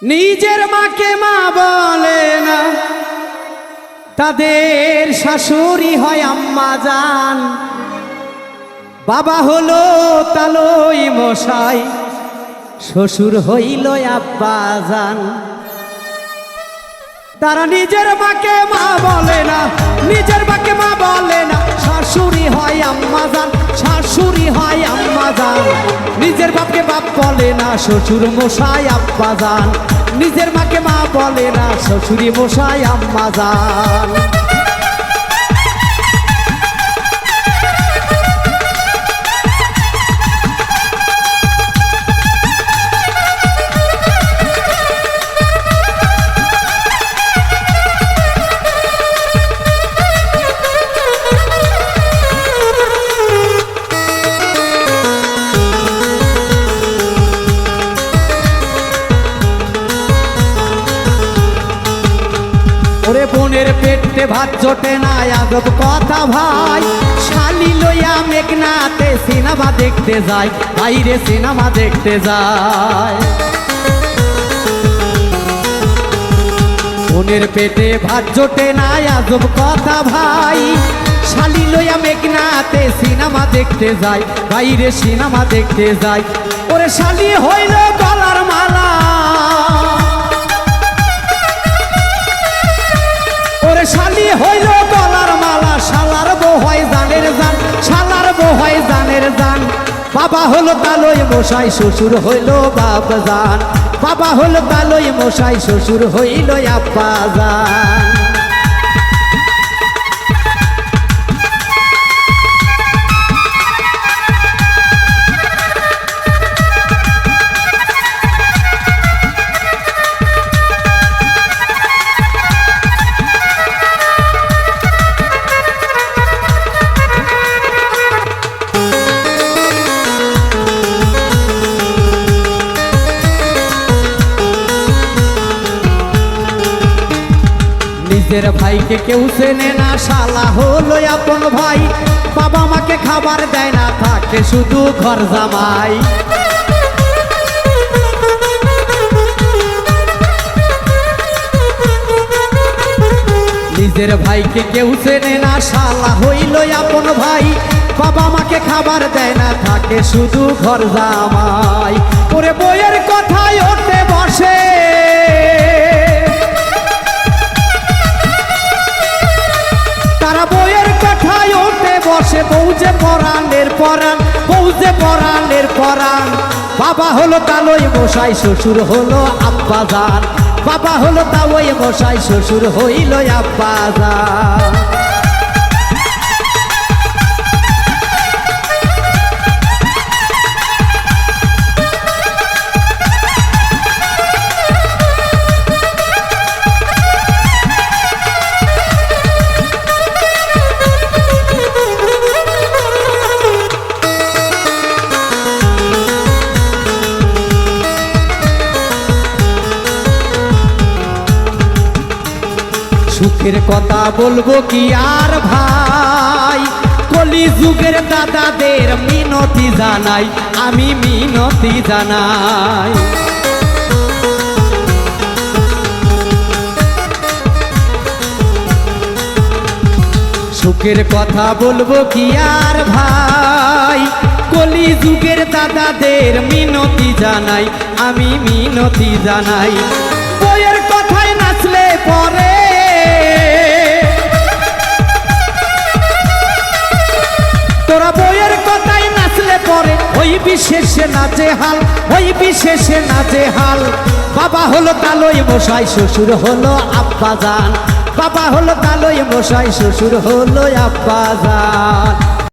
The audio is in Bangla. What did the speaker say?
নিজের মাকে মা বলে না, তাদের শাশুড়ি হয় আম্মা জান। বাবা হলো তালই মশাই, শ্বশুর হইল আব্বা জান। তারা নিজের মাকে মা বলে না, নিজের মাকে মা বলে না, শাশুড়ি হয় আম্মা জান, শাশুড়ি হয় আম্মা জান। নিজের বাপকে বাপ বলে না, শ্বশুর মশাই আব্বা জান। নিজের মাকে মা বলে না, শ্বশুরি মশাই আম্মা জান। ওরে বোনের পেটে ভাত জোটে না, আজব কথা ভাই। শালি লইয়া মেঘনাতে সিনেমা দেখতে যায়, বাইরে সিনেমা দেখতে যায়। বোনের পেটে ভাত জোটে না, আজব কথা ভাই। শালি লইয়া মেঘনাতে সিনেমা দেখতে যায়, বাইরে সিনেমা দেখতে যায়। ওরে শালি হইল গলার মালা, ওরে শালি হইল গলার মালা। শালার বউ হয় জানের জান, শালার বউ হয় জানের জান। বাবা হলো তালই মশাই, শ্বশুর হইল বাপ জান। বাবা হলো তালই মশাই, শ্বশুর হইল আব্বা জান। নিজের ভাইকে কেউ চেনে না, শালা হলো আপন ভাই। বাবা মাকে খাবার দেয় না, থাকে শুধু ঘর জামাই। নিজের ভাইকে কেউ চেনে না, শালা হইল আপন ভাই। বাবা মাকে খাবার দেয় না, থাকে শুধু ঘর জামাই। ওরে বইয়ের কথায় ওঠে বসে, তারা বইয়ের কথায় ওঠে বসে। বউ যে পরাণের পরাণ, বউ যে পরাণের পরাণ। বাবা হলো তালই মশাই, শ্বশুর হলো আব্বা জান। বাবা হলো তালই মশাই, শ্বশুর হইল আব্বা জান। সুখের কথা বলবো কি আর ভাই, কলি যুগের দাদাদের মিনতি জানাই, আমি মিনতি জানাই। সুখের কথা বলবো কি আর ভাই, কলি যুগের দাদাদের মিনতি জানাই, আমি মিনতি জানাই। বইয়ের কথায় নাচলে পরে, তোরা বইয়ের কথায় নাচলে পরে, ওই বিশেষে নাচে হাল, ওই বিশেষে নাচে হাল। বাবা হলো তালই মশাই, শ্বশুর হলো আব্বা জান। বাবা হলো তালই মশাই, শ্বশুর হলো আব্বা জান।